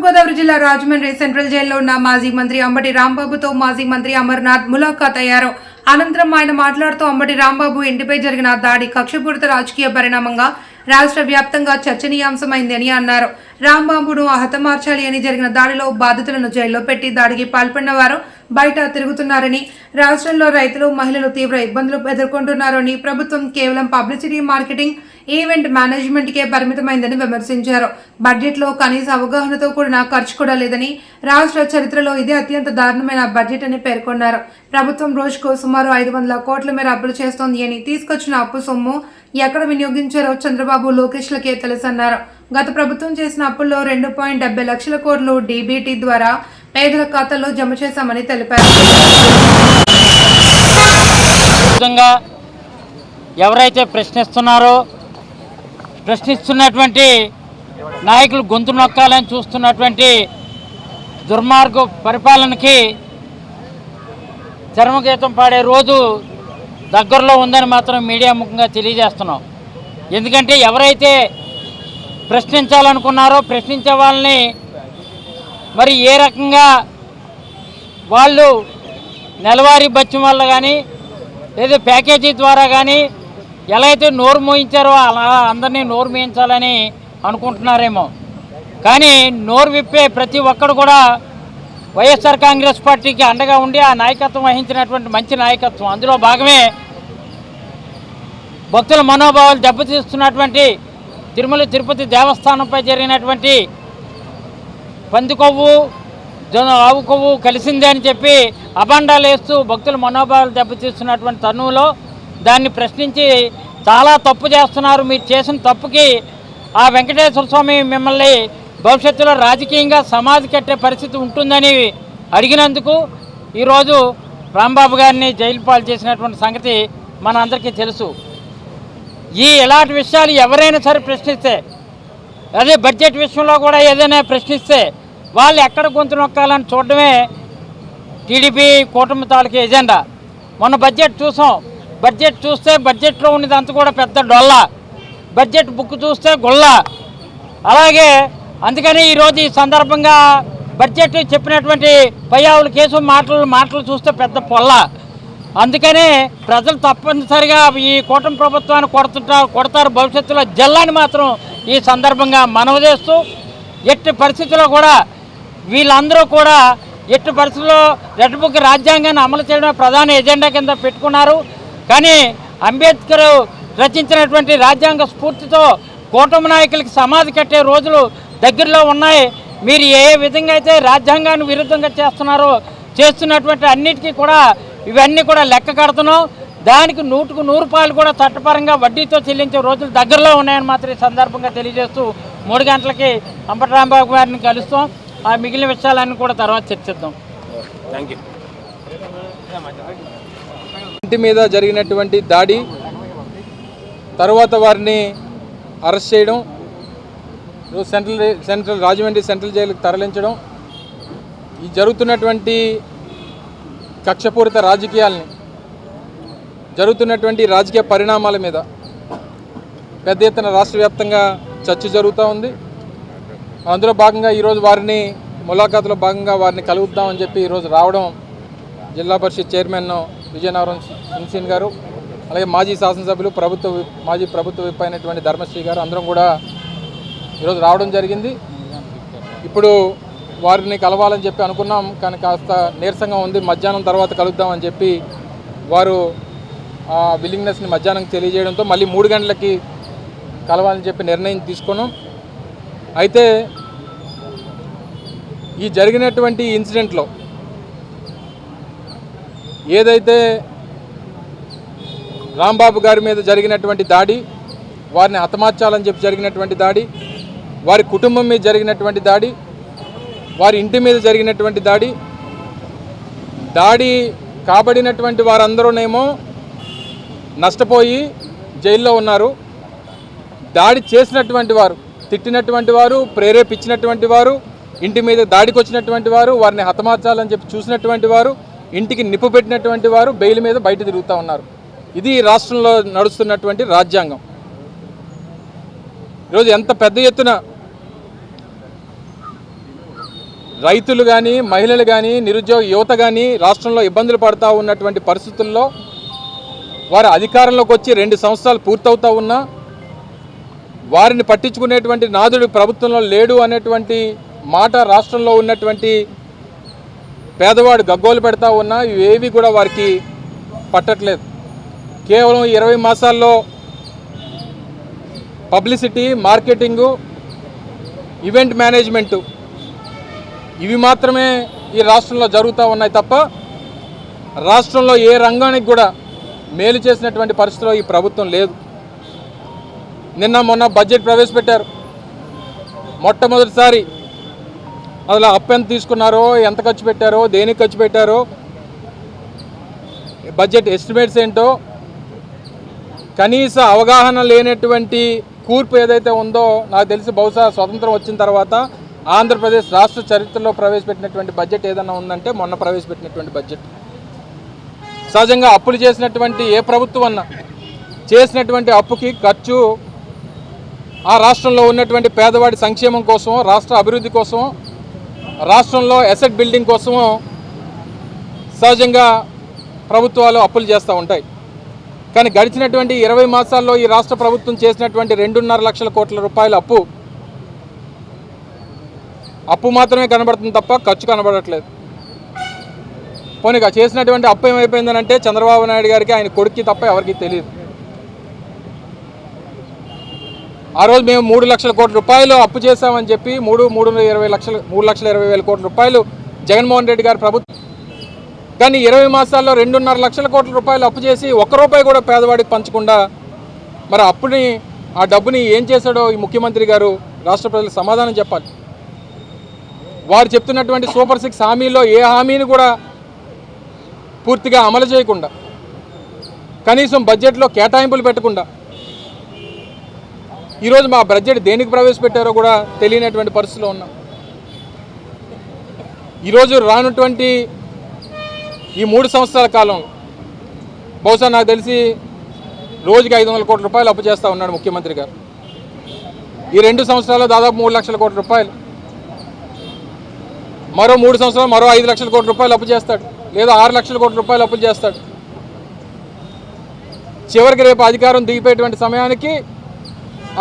తూర్పుగోదావరి జిల్లా రాజమండ్రి సెంట్రల్ జైల్లో ఉన్న మాజీ మంత్రి అంబటి రాంబాబుతో మాజీ మంత్రి అమర్నాథ్ ములాఖాత్ అయ్యారు. అనంతరం ఆయన మాట్లాడుతూ అంబటి రాంబాబు ఇంటిపై జరిగిన దాడి కక్షపూరిత రాజకీయ పరిణామంగా రాష్ట్ర వ్యాప్తంగా చర్చనీయాంశమైంది అని అన్నారు. రాంబాబును హతమార్చాలి అని జరిగిన దాడిలో బాధితులను జైల్లో పెట్టి దాడికి పాల్పడిన వారు బయట తిరుగుతున్నారని, రాష్ట్రంలో రైతులు మహిళలు తీవ్ర ఇబ్బందులు ఎదుర్కొంటున్నారని, ప్రభుత్వం కేవలం పబ్లిసిటీ మార్కెటింగ్ ఈవెంట్ మేనేజ్మెంట్కే పరిమితమైందని విమర్శించారు. బడ్జెట్లో కనీస అవగాహనతో కూడిన ఖర్చు కూడా లేదని, రాష్ట్ర చరిత్రలో ఇదే అత్యంత దారుణమైన బడ్జెట్ అని పేర్కొన్నారు. ప్రభుత్వం రోజుకు సుమారు 500 కోట్ల మేర అప్పులు చేస్తోంది అని, తీసుకొచ్చిన అప్పు సొమ్ము ఎక్కడ వినియోగించారో చంద్రబాబు లోకేష్లకే తెలుసన్నారు. గత ప్రభుత్వం చేసిన అప్పుల్లో 2.70 లక్షల కోట్లు డీబీటీ ద్వారా పేదల ఖాతాల్లో జమ చేశామని తెలిపారు. ఎవరైతే ప్రశ్నిస్తున్నటువంటి నాయకులు గొంతు నొక్కాలని చూస్తున్నటువంటి దుర్మార్గ పరిపాలనకి చరమగీతం పాడే రోజు దగ్గరలో ఉందని మాత్రం మీడియా ముఖంగా తెలియజేస్తున్నాం. ఎందుకంటే ఎవరైతే ప్రశ్నించాలనుకున్నారో ప్రశ్నించే వాళ్ళని మరి ఏ రకంగా వాళ్ళు నెలవారీ బత్యం వల్ల కానీ లేదా ప్యాకేజీ ద్వారా కానీ ఎలా అయితే నోరు మోయించారో అలా అందరినీ నోరు మోయించాలని అనుకుంటున్నారేమో. కానీ నోరు విప్పే ప్రతి ఒక్కరు కూడా వైఎస్ఆర్ కాంగ్రెస్ పార్టీకి అండగా ఉండి ఆ నాయకత్వం వహించినటువంటి మంచి నాయకత్వం. అందులో భాగమే భక్తుల మనోభావాలు దెబ్బతీస్తున్నటువంటి తిరుమల తిరుపతి దేవస్థానంపై జరిగినటువంటి పంది కొవ్వు ఆవు కొవ్వు కలిసిందే అని చెప్పి అబండాలు వేస్తూ భక్తుల మనోభావాలు దెబ్బతీస్తున్నటువంటి తరుణంలో దాన్ని ప్రశ్నించి చాలా తప్పు చేస్తున్నారు, మీరు చేసిన తప్పుకి ఆ వెంకటేశ్వర స్వామి మిమ్మల్ని భవిష్యత్తులో రాజకీయంగా సమాధి కట్టే పరిస్థితి ఉంటుందని అడిగినందుకు ఈరోజు రాంబాబు గారిని జైలు పాలు చేసినటువంటి సంగతి మన అందరికీ తెలుసు. ఇలాంటి విషయాలు ఎవరైనా సరే ప్రశ్నిస్తే, అదే బడ్జెట్ విషయంలో కూడా ఏదైనా ప్రశ్నిస్తే వాళ్ళు ఎక్కడ గొంతు నొక్కాలని చూడడమే టీడీపీ కూటమి తాలూకు ఎజెండా. మొన్న బడ్జెట్ చూసాం. బడ్జెట్ చూస్తే బడ్జెట్లో ఉన్నదంతా కూడా పెద్ద డొల్ల, బడ్జెట్ బుక్ చూస్తే గొల్ల. అలాగే అందుకని ఈరోజు ఈ సందర్భంగా బడ్జెట్ చెప్పినటువంటి పయ్యావుల కేసు మాటలు చూస్తే పెద్ద పొల్ల. అందుకనే ప్రజలు తప్పనిసరిగా ఈ కూటమి ప్రభుత్వాన్ని కొడతారు భవిష్యత్తులో జల్లాని మాత్రం ఈ సందర్భంగా మనవి చేస్తూ, ఎట్టి పరిస్థితుల్లో కూడా వీళ్ళందరూ కూడా ఎట్టి పరిస్థితుల్లో రెడ్ బుక్ రాజ్యాంగాన్ని అమలు చేయడమే ప్రధాన ఎజెండా కింద పెట్టుకున్నారు. కానీ అంబేద్కర్ రచించినటువంటి రాజ్యాంగ స్ఫూర్తితో కూటమి నాయకులకి సమాధి కట్టే రోజులు దగ్గరలో ఉన్నాయి. మీరు ఏ విధంగా అయితే రాజ్యాంగాన్ని విరుద్ధంగా చేస్తున్నటువంటి అన్నిటికీ కూడా ఇవన్నీ కూడా లెక్క కడుతున్నాం. దానికి 100కు 100 రూపాయలు కూడా చట్టపరంగా వడ్డీతో చెల్లించే రోజులు దగ్గరలో ఉన్నాయని మాత్రం ఈ సందర్భంగా తెలియజేస్తూ 3 గంటలకి అంబటి రాంబాబు గారిని కలుస్తాం. ఆ మిగిలిన విషయాలన్నీ కూడా తర్వాత చర్చిద్దాం. Thank you. ఇంటి మీద జరిగినటువంటి దాడి తర్వాత వారిని అరెస్ట్ చేయడం, రాజమండ్రి సెంట్రల్ జైలుకి తరలించడం, ఈ జరుగుతున్నటువంటి కక్షపూరిత రాజకీయాలని, జరుగుతున్నటువంటి రాజకీయ పరిణామాల మీద పెద్ద ఎత్తున రాష్ట్ర వ్యాప్తంగా చర్చ జరుగుతూ ఉంది. అందులో భాగంగా ఈరోజు వారిని ములాఖాతులో భాగంగా వారిని కలుద్దామని చెప్పి ఈరోజు రావడం జిల్లా పరిషత్ చైర్మన్ విజయనగరం సింగ్ గారు, అలాగే మాజీ శాసనసభ్యులు మాజీ ప్రభుత్వ విప్ అయినటువంటి ధర్మశ్రీ గారు అందరం కూడా ఈరోజు రావడం జరిగింది. ఇప్పుడు వారిని కలవాలని చెప్పి అనుకున్నాం, కానీ కాస్త నీరసంగా ఉంది. మధ్యాహ్నం తర్వాత కలుద్దామని చెప్పి వారు ఆ విల్లింగ్నెస్ని మధ్యాహ్నం తెలియజేయడంతో మళ్ళీ 3 గంటలకి కలవాలని చెప్పి నిర్ణయం తీసుకున్నాం. అయితే ఈ జరిగినటువంటి ఇన్సిడెంట్లో ఏదైతే రాంబాబు గారి మీద జరిగినటువంటి దాడి, వారిని హతమార్చాలని చెప్పి జరిగినటువంటి దాడి, వారి కుటుంబం మీద జరిగినటువంటి దాడి, వారి ఇంటి మీద జరిగినటువంటి దాడి కాబడినటువంటి వారందరూనేమో నష్టపోయి జైల్లో ఉన్నారు. దాడి చేసినటువంటి వారు, తిట్టినటువంటి వారు, ప్రేరేపించినటువంటి వారు, ఇంటి మీద దాడికి వచ్చినటువంటి వారు, వారిని హతమార్చాలని చెప్పి చూసినటువంటి వారు, ఇంటికి నిప్పు పెట్టినటువంటి వారు బెయిల్ మీద బయట తిరుగుతూ ఉన్నారు. ఇది రాష్ట్రంలో నడుస్తున్నటువంటి రాజ్యాంగం. ఈరోజు ఎంత పెద్ద ఎత్తున రైతులు కానీ, మహిళలు కానీ, నిరుద్యోగ యువత కానీ రాష్ట్రంలో ఇబ్బందులు పడుతూ ఉన్నటువంటి పరిస్థితుల్లో వారు అధికారంలోకి వచ్చి 2 సంవత్సరాలు పూర్తవుతూ ఉన్నా వారిని పట్టించుకునేటువంటి నాదుడు ప్రభుత్వంలో లేడు అనేటువంటి మాట రాష్ట్రంలో ఉన్నటువంటి పేదవాడు గగ్గోలు పెడతా ఉన్నా ఇవేవి కూడా వారికి పట్టట్లేదు. కేవలం 20 మాసాల్లో పబ్లిసిటీ, మార్కెటింగు, ఈవెంట్ మేనేజ్మెంటు ఇవి మాత్రమే ఈ రాష్ట్రంలో జరుగుతూ ఉన్నాయి తప్ప రాష్ట్రంలో ఏ రంగానికి కూడా మేలు చేసినటువంటి పరిస్థితిలో ఈ ప్రభుత్వం లేదు. నిన్న మొన్న బడ్జెట్ ప్రవేశపెట్టారు. మొట్టమొదటిసారి అసలు అప్పు ఎంత తీసుకున్నారో, ఎంత ఖర్చు పెట్టారో, దేనికి ఖర్చు పెట్టారో, బడ్జెట్ ఎస్టిమేట్స్ ఏంటో కనీస అవగాహన లేనటువంటి కూర్పు ఏదైతే ఉందో నాకు తెలిసి బహుశా స్వతంత్రం వచ్చిన తర్వాత ఆంధ్రప్రదేశ్ రాష్ట్ర చరిత్రలో ప్రవేశపెట్టినటువంటి బడ్జెట్ ఏదైనా ఉందంటే మొన్న ప్రవేశపెట్టినటువంటి బడ్జెట్. సహజంగా అప్పులు చేసినటువంటి ఏ ప్రభుత్వం అన్నా చేసినటువంటి అప్పుకి ఖర్చు ఆ రాష్ట్రంలో ఉన్నటువంటి పేదవాడి సంక్షేమం కోసం, రాష్ట్ర అభివృద్ధి కోసం, రాష్ట్రంలో అసెట్ బిల్డింగ్ కోసము సహజంగా ప్రభుత్వాలు అప్పులు చేస్తూ ఉంటాయి. కానీ గడిచినటువంటి 20 మాసాల్లో ఈ రాష్ట్ర ప్రభుత్వం చేసినటువంటి 2.5 లక్షల కోట్ల రూపాయల అప్పు మాత్రమే కనబడుతుంది తప్ప ఖర్చు కనబడట్లేదు. పోనీ చేసినటువంటి అప్పు ఏమైపోయిందనంటే చంద్రబాబు నాయుడు గారికి, ఆయన కొడుక్కి తప్ప ఎవరికి తెలియదు. ఆ రోజు మేము 3 లక్షల కోట్ల రూపాయలు అప్పు చేశామని చెప్పి 3,20,000 కోట్ల రూపాయలు జగన్మోహన్ రెడ్డి గారి ప్రభుత్వం. కానీ 20 మాసాల్లో 2.5 లక్షల కోట్ల రూపాయలు అప్పు చేసి ₹1 కూడా పేదవాడికి పంచకుండా మరి అప్పుని, ఆ డబ్బుని ఏం చేశాడో ఈ ముఖ్యమంత్రి గారు రాష్ట్ర ప్రజలకు సమాధానం చెప్పాలి. వారు చెప్తున్నటువంటి సూపర్ 6 హామీల్లో ఏ హామీని కూడా పూర్తిగా అమలు చేయకుండా, కనీసం బడ్జెట్లో కేటాయింపులు పెట్టకుండా ఈరోజు మా బడ్జెట్ దేనికి ప్రవేశపెట్టారో కూడా తెలియనటువంటి పరిస్థితిలో ఉన్నాం. ఈరోజు రానటువంటి ఈ 3 సంవత్సరాల కాలంలో బహుశా నాకు తెలిసి రోజుకి 500 కోట్ల రూపాయలు అప్పు చేస్తూ ఉన్నాడు ముఖ్యమంత్రి గారు. ఈ 2 సంవత్సరాల్లో దాదాపు 3 లక్షల కోట్ల రూపాయలు, మరో 3 సంవత్సరాలు మరో 5 లక్షల కోట్ల రూపాయలు అప్పు చేస్తాడు, లేదా 6 లక్షల కోట్ల రూపాయలు అప్పులు చేస్తాడు. చివరికి రేపు అధికారం దిగిపోయేటువంటి సమయానికి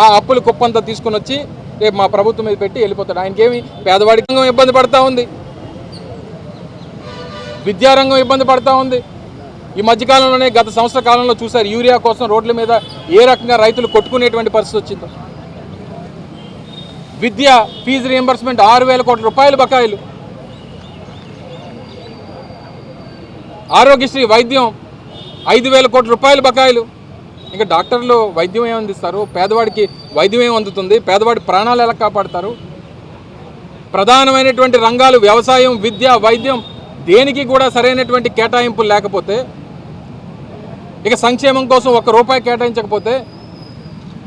ఆ అప్పులు కుప్పంతా తీసుకుని వచ్చి రేపు మా ప్రభుత్వం మీద పెట్టి వెళ్ళిపోతాడు. ఆయనకేమి పేదవాడికి ఇబ్బంది పడుతూ ఉంది, విద్యారంగం ఇబ్బంది పడుతూ ఉంది. ఈ మధ్యకాలంలోనే గత సంవత్సర కాలంలో చూశారు యూరియా కోసం రోడ్ల మీద ఏ రకంగా రైతులు కొట్టుకునేటువంటి పరిస్థితి వచ్చిందో. విద్య ఫీజు రియంబర్స్మెంట్ 6,000 కోట్ల రూపాయలు బకాయిలు. ఆరోగ్యశ్రీ వైద్యం 5,000 కోట్ల రూపాయలు బకాయిలు. ఇంకా డాక్టర్లు వైద్యం ఏమి అందిస్తారు? పేదవాడికి వైద్యం ఏమి అందుతుంది? పేదవాడి ప్రాణాలు ఎలా కాపాడతారు? ప్రధానమైనటువంటి రంగాలు వ్యవసాయం, విద్య, వైద్యం దేనికి కూడా సరైనటువంటి కేటాయింపులు లేకపోతే, ఇక సంక్షేమం కోసం ₹1 కేటాయించకపోతే,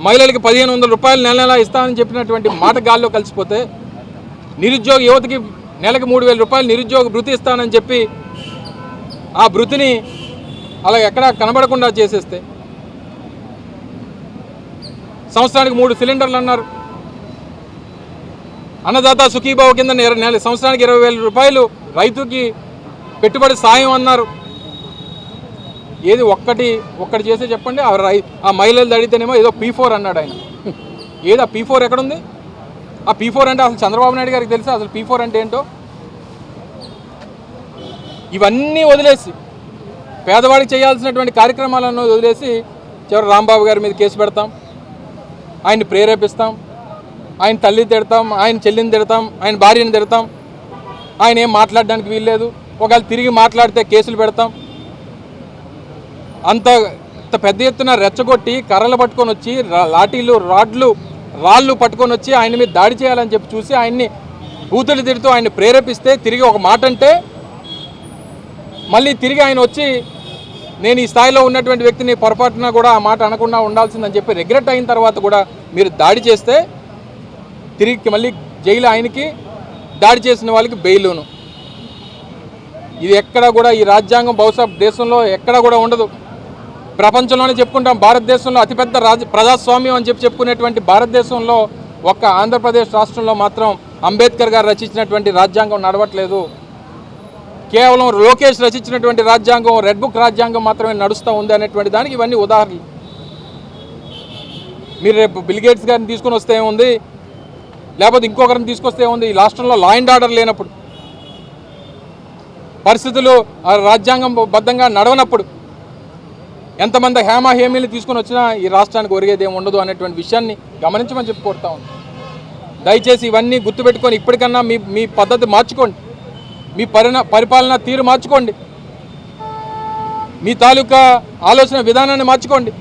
మహిళలకి 1,500 రూపాయలు నెల ఇస్తామని చెప్పినటువంటి మాట గాల్లో కలిసిపోతే, నిరుద్యోగ యువతకి నెలకి 3,000 రూపాయలు నిరుద్యోగ భృతి ఇస్తానని చెప్పి ఆ భృతిని అలా ఎక్కడా కనబడకుండా చేసేస్తే, సంవత్సరానికి 3 సిలిండర్లు అన్నారు, అన్నదాత సుఖీభావ కింద సంవత్సరానికి 20,000 రూపాయలు రైతుకి పెట్టుబడి సాయం అన్నారు. ఏది ఒక్కటి చేసే చెప్పండి. ఆ మహిళలు అడిగితేనేమో ఏదో P4 అన్నాడు ఆయన. ఏది ఆ P4 ఎక్కడుంది? ఆ P4 అంటే అసలు చంద్రబాబు నాయుడు గారికి తెలుసా అసలు P4 అంటే ఏంటో? ఇవన్నీ వదిలేసి, పేదవాడికి చేయాల్సినటువంటి కార్యక్రమాలను వదిలేసి చివరి రాంబాబు గారి మీద కేసు పెడతాం, ఆయన్ని ప్రేరేపిస్తాం, ఆయన తల్లిని తిడతాం, ఆయన చెల్లిని తిడతాం, ఆయన భార్యని తిడతాం, ఆయన ఏం మాట్లాడడానికి వీల్లేదు, ఒకవేళ తిరిగి మాట్లాడితే కేసులు పెడతాం. అంత పెద్ద ఎత్తున రెచ్చగొట్టి కర్రలు పట్టుకొని వచ్చి లాఠీలు, రాళ్ళు పట్టుకొని వచ్చి ఆయన మీద దాడి చేయాలని చెప్పి చూసి ఆయన్ని బూతులు తిడుతూ ఆయన్ని ప్రేరేపిస్తే, తిరిగి ఒక మాట అంటే మళ్ళీ తిరిగి ఆయన వచ్చి నేను ఈ స్థాయిలో ఉన్నటువంటి వ్యక్తిని పొరపాటున కూడా ఆ మాట అనకుండా ఉండాల్సిందని చెప్పి రిగ్రెట్ అయిన తర్వాత కూడా మీరు దాడి చేస్తే తిరిగి మళ్ళీ జైలు, ఆయనకి దాడి చేసిన వాళ్ళకి బెయిలును. ఇది ఎక్కడ కూడా ఈ రాజ్యాంగం బహుశా దేశంలో ఎక్కడ కూడా ఉండదు. ప్రపంచంలోనే చెప్పుకుంటాం, భారతదేశంలో అతిపెద్ద ప్రజాస్వామ్యం అని చెప్పుకునేటువంటి భారతదేశంలో ఒక్క ఆంధ్రప్రదేశ్ రాష్ట్రంలో మాత్రం అంబేద్కర్ గారు రచించినటువంటి రాజ్యాంగం నడవట్లేదు. కేవలం లోకేష్ రచించినటువంటి రాజ్యాంగం, రెడ్ బుక్ రాజ్యాంగం మాత్రమే నడుస్తూ ఉంది అనేటువంటి దానికి ఇవన్నీ ఉదాహరణలు. మీరు రేపు బిల్ గేట్స్ గారిని తీసుకొని వస్తే ఏముంది, లేకపోతే ఇంకొకరిని తీసుకొస్తే ఏముంది? ఈ రాష్ట్రంలో లా అండ్ ఆర్డర్ లేనప్పుడు, పరిస్థితులు రాజ్యాంగం బద్ధంగా నడవనప్పుడు ఎంతమంది హేమీలు తీసుకొని వచ్చినా ఈ రాష్ట్రానికి ఒరిగేది ఏమి ఉండదు అనేటువంటి విషయాన్ని గమనించమని చెప్పి కోరుతా ఉంది. దయచేసి ఇవన్నీ గుర్తుపెట్టుకొని ఇప్పటికన్నా మీ పద్ధతి మార్చుకోండి, మీ పరిపాలన తీరు మార్చుకోండి, మీ తాలూకా ఆలోచన విధానాన్ని మార్చుకోండి,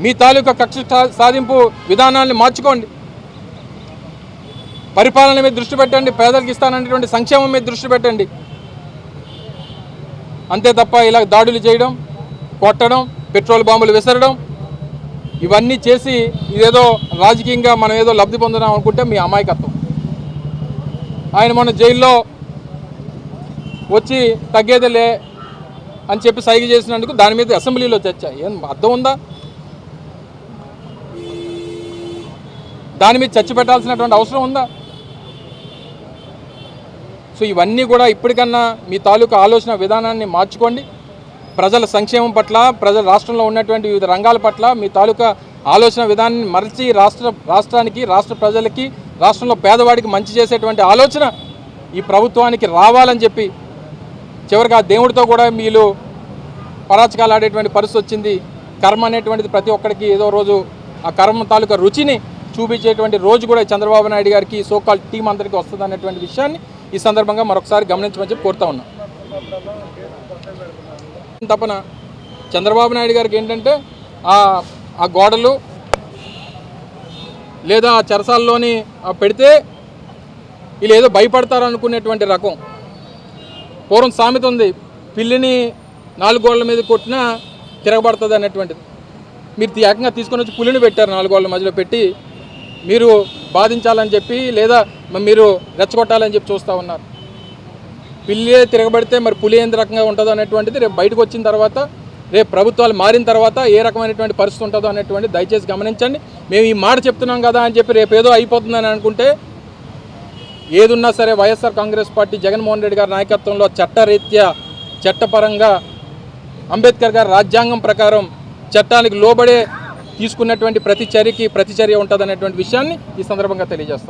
మీ తాలూకా కక్ష సాధింపు విధానాన్ని మార్చుకోండి. పరిపాలన మీద దృష్టి పెట్టండి, పేదలకు ఇస్తాననేటువంటి సంక్షేమం మీద దృష్టి పెట్టండి. అంతే తప్ప ఇలా దాడులు చేయడం, కొట్టడం, పెట్రోల్ బాంబులు విసరడం, ఇవన్నీ చేసి ఇదేదో రాజకీయంగా మనం ఏదో లబ్ధి పొందుదాం అనుకుంటే మీ అమాయకత్వం. ఆయన మొన్న జైల్లో వచ్చి తగ్గేదిలే అని చెప్పి సైగ చేసినందుకు దాని మీద అసెంబ్లీలో చర్చ. ఏం అర్థం ఉందా? దాని మీద చర్చ పెట్టాల్సినటువంటి అవసరం ఉందా? సో ఇవన్నీ కూడా ఇప్పటికన్నా మీ తాలూకా ఆలోచన విధానాన్ని మార్చుకోండి. ప్రజల సంక్షేమం పట్ల, రాష్ట్రంలో ఉన్నటువంటి వివిధ రంగాల పట్ల మీ తాలూకా ఆలోచన విధానాన్ని మరచి రాష్ట్రానికి, రాష్ట్ర ప్రజలకి, రాష్ట్రంలో పేదవాడికి మంచి చేసేటువంటి ఆలోచన ఈ ప్రభుత్వానికి రావాలని చెప్పి, చివరికి ఆ దేవుడితో కూడా వీళ్ళు పరాచకాలు ఆడేటువంటి పరిస్థితి వచ్చింది. కర్మ అనేటువంటిది ప్రతి ఒక్కరికి ఏదో రోజు ఆ కర్మ తాలూకా రుచిని చూపించేటువంటి రోజు కూడా చంద్రబాబు నాయుడు గారికి, సోకాల్ టీం అందరికీ వస్తుంది అనేటువంటి విషయాన్ని ఈ సందర్భంగా మరొకసారి గమనించమని చెప్పి కోరుతా ఉన్నాం. తపన చంద్రబాబు నాయుడు గారికి ఏంటంటే ఆ గోడలు లేదా ఆ చెరసాల్లోని పెడితే వీళ్ళు ఏదో భయపడతారు అనుకునేటువంటి రకం. పూర్వం సామెత ఉంది, పిల్లిని 4 గోడల మీద కొట్టినా తిరగబడుతుంది అనేటువంటిది. మీరు ఏకంగా తీసుకొని వచ్చి పులిని పెట్టారు 4 గోడల మధ్యలో పెట్టి, మీరు బాధించాలని చెప్పి లేదా మీరు రెచ్చగొట్టాలని చెప్పి చూస్తూ ఉన్నారు. పిల్లి తిరగబడితే మరి పులి ఎంత రకంగా ఉంటుందో అనేటువంటిది రేపు బయటకు వచ్చిన తర్వాత, రేపు ప్రభుత్వాలు మారిన తర్వాత ఏ రకమైనటువంటి పరిస్థితి ఉంటుందో అనేటువంటిది దయచేసి గమనించండి. మేము ఈ మాట చెప్తున్నాం కదా అని చెప్పి రేపు ఏదో అయిపోతుందని అనుకుంటే, ఏదున్నా సరే వైఎస్ఆర్ కాంగ్రెస్ పార్టీ జగన్మోహన్ రెడ్డి గారి నాయకత్వంలో చట్టరీత్యా, చట్టపరంగా అంబేద్కర్ గారి రాజ్యాంగం ప్రకారం చట్టానికి లోబడే తీసుకున్నటువంటి ప్రతి చర్య ఉంటుందనేటువంటి విషయాన్ని ఈ సందర్భంగా తెలియజేస్తాం.